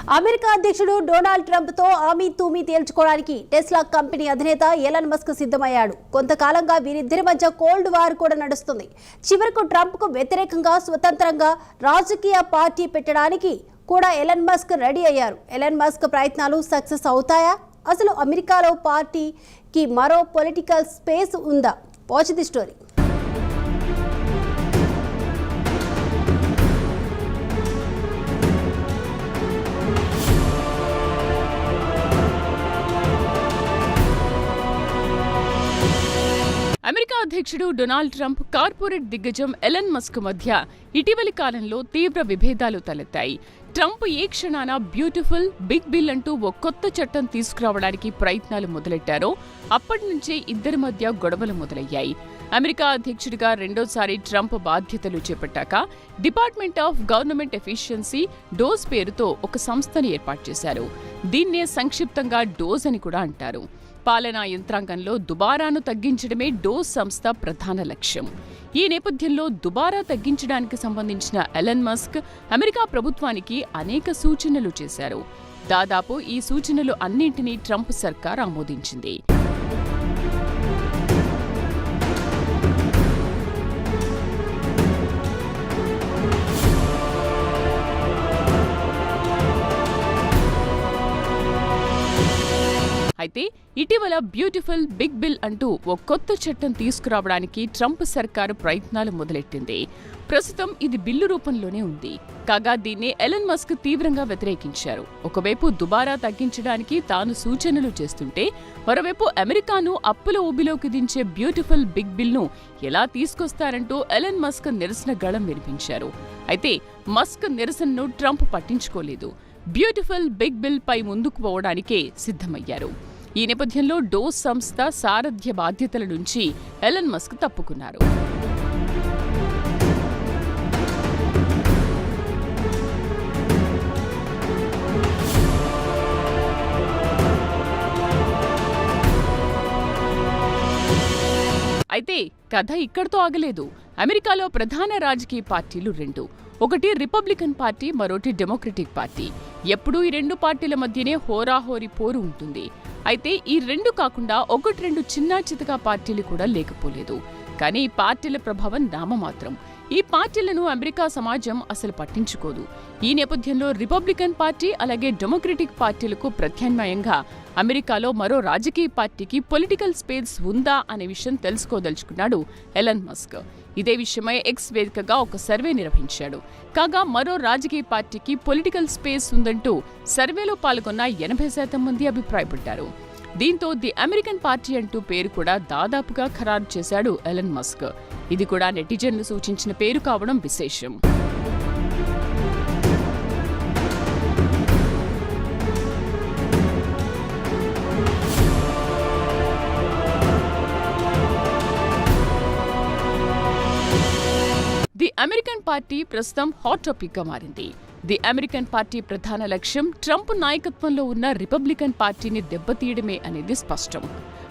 America అధ్యక్షుడు Donald Trump తో ఆమీ తూమీ తేల్చుకోవడానికి Tesla company అధినేత ఎలన్ మస్క్ సిద్ధమయ్యాడు. కొంతకాలంగా వీరిద్దరి మధ్య కోల్డ్ వార్ కూడా నడుస్తుంది. చివరకు ట్రంప్ కు వ్యతిరేకంగా స్వతంత్రంగా రాజకీయ పార్టీ పెట్టడానికి కూడా ఎలన్ మస్క్ రెడీ అయ్యారు. ఎలన్ మస్క్ ప్రయత్నాలు సక్సెస్ అవుతాయా? అసలు అమెరికాలో పార్టీకి మరో పొలిటికల్ స్పేస్ ఉందా? Watch the story. అమెరికా అధ్యక్షుడు డొనాల్డ్ ట్రంప్, కార్పొరేట్ దిగ్గజం ఎలన్ మస్క్ మధ్య ఇటీవలి కాలంలో తీవ్ర విభేదాలు తలెత్తాయి. ట్రంప్ ఏ క్షణాన బ్యూటిఫుల్ బిగ్ బిల్ అంటూ ఓ కొత్త చట్టం తీసుకురావడానికి ప్రయత్నాలు మొదలెట్టారో అప్పటి నుంచే ఇద్దరి మధ్య గొడవలు మొదలయ్యాయి. అమెరికా అధ్యక్షుడిగా రెండోసారి ట్రంప్ బాధ్యతలు చేపట్టాక department of government efficiency DOGE పేరుతో ఒక సంస్థను ఏర్పాటు చేశారు. దీన్నే సంక్షిప్తంగా డోజ్ అని కూడా అంటారు. పాలనా యంత్రాంగంలో దుబారాను తగ్గించడమే డోజ్ సంస్థ ప్రధాన లక్ష్యం. ఈ నేపథ్యంలో దుబారా తగ్గించడానికి సంబంధించిన ఎలన్ మస్క్ అమెరికా ప్రభుత్వానికి అనేక సూచనలు చేశారు. దాదాపు ఈ సూచనలు అన్నింటినీ ట్రంప్ సర్కార్ ఆమోదించింది. అయితే ఇటీవల బ్యూటిఫుల్ బిగ్ బిల్ అంటూ ఓ కొత్త చట్టం తీసుకురావడానికి ట్రంప్ సర్కారు ప్రయత్నాలు మొదలెట్టింది. ప్రస్తుతం ఇది బిల్లు రూపంలోనే ఉంది. కాగా దీన్ని ఎలన్ మస్క్ తీవ్రంగా వ్యతిరేకించారు. ఒకవైపు దుబారా తగ్గించడానికి తాను సూచనలు చేస్తుంటే, మరోవైపు అమెరికాను అప్పుల ఊబిలోకి దించే బ్యూటిఫుల్ బిగ్ బిల్ ను ఎలా తీసుకొస్తారంటూ ఎలన్ మస్క్ నిరసన గళం వినిపించారు. అయితే మస్క్ నిరసనను ట్రంప్ పట్టించుకోలేదు. బ్యూటిఫుల్ బిగ్ బిల్ పై ముందుకు పోవడానికే సిద్ధమయ్యారు. ఈ నేపథ్యంలో డోజ్ సంస్థ సారథ్య బాధ్యతల నుంచి ఎలన్ మస్క్ తప్పుకున్నారు. అయితే కథ ఇక్కడితో ఆగలేదు. అమెరికాలో ప్రధాన రాజకీయ పార్టీలు రెండు. ఒకటి రిపబ్లికన్ పార్టీ, మరోటి డెమోక్రటిక్ పార్టీ. ఎప్పుడూ ఈ రెండు పార్టీల మధ్యనే హోరాహోరీ పోరు ఉంటుంది. అయితే ఈ రెండు కాకుండా ఒకటి రెండు చిన్నా చితకా పార్టీలు కూడా లేకపోలేదు. కానీ ఈ పార్టీల ప్రభావం నామమాత్రం. ఈ పార్టీలను అమెరికా సమాజం అసలు పట్టించుకోదు. ఈ నేపథ్యంలో రిపబ్లికన్ పార్టీ అలాగే డెమోక్రటిక్ పార్టీలకు ప్రత్యామ్నాయంగా అమెరికాలో మరో రాజకీయ పార్టీకి పొలిటికల్ స్పేస్ ఉందా అనే విషయం తెలుసుకోదలుచుకున్నాడు ఎలన్ మస్క్. ఇదే విషయమై ఎక్స్ వేదికగా ఒక సర్వే నిర్వహించాడు. కాగా మరో రాజకీయ పార్టీకి పొలిటికల్ స్పేస్ ఉందంటూ సర్వేలో పాల్గొన్న 80% మంది అభిప్రాయపడ్డారు. దీంతో ది అమెరికన్ పార్టీ అంటూ పేరు కూడా దాదాపుగా ఖరారు చేశాడు ఎలన్ మస్క్. ఇది కూడా నెటిజన్లు సూచించిన పేరు కావడం విశేషం. ది అమెరికన్ పార్టీ ప్రస్తుతం హాట్ టాపిక్ గా మారింది. ది అమెరికన్ పార్టీ ప్రధాన లక్ష్యం ట్రంప్ నాయకత్వంలో ఉన్న రిపబ్లికన్ పార్టీని దెబ్బతీయడమే అనేది స్పష్టం.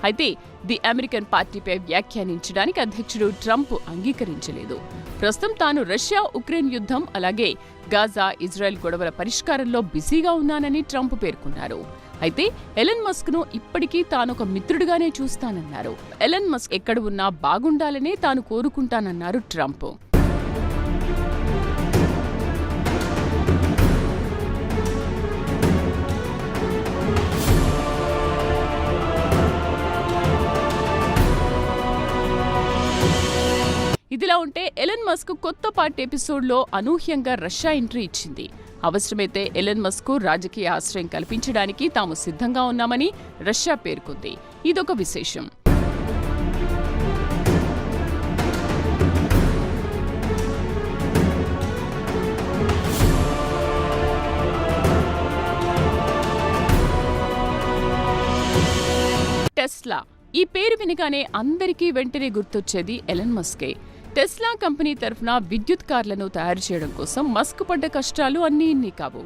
అయితే ది అమెరికన్ పార్టీపై వ్యాఖ్యానించడానికి అధ్యక్షుడు ట్రంప్ అంగీకరించలేదు. ప్రస్తుతం తాను రష్యా ఉక్రెయిన్ యుద్ధం అలాగే గాజా ఇజ్రాయెల్ గొడవల పరిష్కారంలో బిజీగా ఉన్నానని ట్రంప్ పేర్కొన్నారు. అయితే ఎలన్ మస్క్ ను ఇప్పటికీ తానొక మిత్రుడిగానే చూస్తానన్నారు. ఎలన్ మస్క్ ఎక్కడ ఉన్నా బాగుండాలనే తాను కోరుకుంటానన్నారు ట్రంప్. ఇదిలా ఉంటే ఎలన్ మస్క్ కొత్త పార్టీ ఎపిసోడ్లో అనూహ్యంగా రష్యా ఎంట్రీ ఇచ్చింది. అవసరమైతే ఎలన్ మస్క్ రాజకీయ ఆశ్రయం కల్పించడానికి తాము సిద్ధంగా ఉన్నామని రష్యా పేర్కొంది. ఇదొక విశేషం. టెస్లా ఈ పేరు వినగానే అందరికీ వెంటనే గుర్తొచ్చేది ఎలన్ మస్కే. టెస్లా కంపెనీ తరఫున విద్యుత్ కార్లను తయారు చేయడం కోసం మస్క్ పడ్డ కష్టాలు అన్నీ ఇన్ని కావు.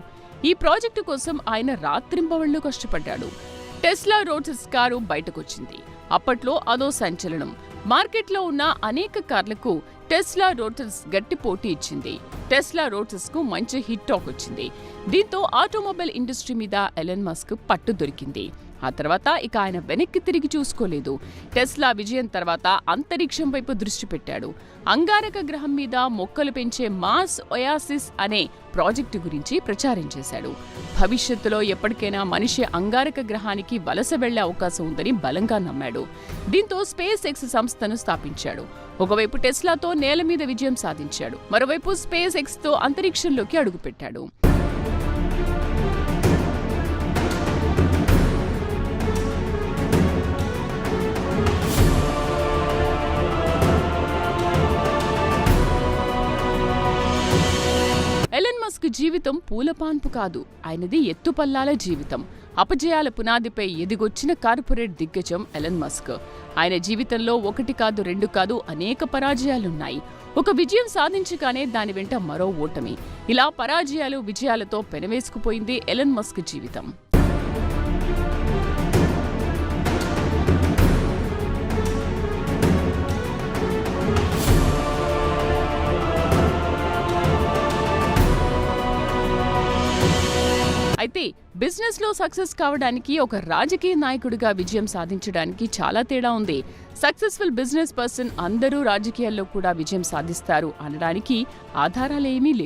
ఈ ప్రాజెక్టు కోసం ఆయన రాత్రింబవళ్లు కష్టపడ్డాడు. టెస్లా రోడ్స్ కారు బయటకొచ్చింది. అప్పట్లో అదో సంచలనం. మార్కెట్లో ఉన్న అనేక కార్లకు టెస్లా రోటర్స్ గట్టి పోటీ ఇచ్చింది. టెస్లా రోటర్స్ కు మంచి హిట్ టాక్ వచ్చింది. దీంతో ఆటోమొబైల్ ఇండస్ట్రీ మీద ఎలన్ మస్క్ పట్టు దొరికింది. ఆ తర్వాత ఇక ఆయన వెనక్కి తిరిగి చూసుకోలేదు. టెస్లా విజయం తర్వాత అంతరిక్షం వైపు దృష్టి పెట్టాడు. అంగారక గ్రహం మీద మొక్కలు పెంచే మార్స్ ఒయాసిస్ అనే ప్రాజెక్టు గురించి ప్రచారం చేశాడు. భవిష్యత్తులో ఎప్పటికైనా మనిషి అంగారక గ్రహానికి వలస వెళ్లే అవకాశం ఉందని బలంగా నమ్మాడు. దీంతో స్పేస్ ఎక్స్ సంస్థను స్థాపించాడు. ఒకవైపు టెస్లాతో నేల మీద విజయం సాధించాడు, మరోవైపు స్పేస్ ఎక్స్ తో అంతరిక్షంలోకి అడుగుపెట్టాడు. ఎలన్ మస్క్ జీవితం పూలపాన్పు కాదు, ఆయనది ఎత్తుపల్లాల జీవితం. అపజయాల పునాదిపై ఎదిగొచ్చిన కార్పొరేట్ దిగ్గజం ఎలన్ మస్క్. ఆయన జీవితంలో 1 కాదు 2 కాదు అనేక పరాజయాలున్నాయి. ఒక విజయం సాధించగానే దాని వెంట మరో ఓటమి. ఇలా పరాజయాలు విజయాలతో పెనవేసుకుపోయింది ఎలన్ మస్క్ జీవితం. అయితే బిజినెస్ లో సక్సెస్ కావడానికి ఒక రాజకీయ నాయకుడిగా విజయం సాధించడానికి చాలా తేడా ఉంది. సక్సెస్ఫుల్ బిజినెస్ పర్సన్ అందరూ రాజకీయాల్లో కూడా విజయం సాధిస్తారు అనడానికి ఆధారాలేమీ లేవు.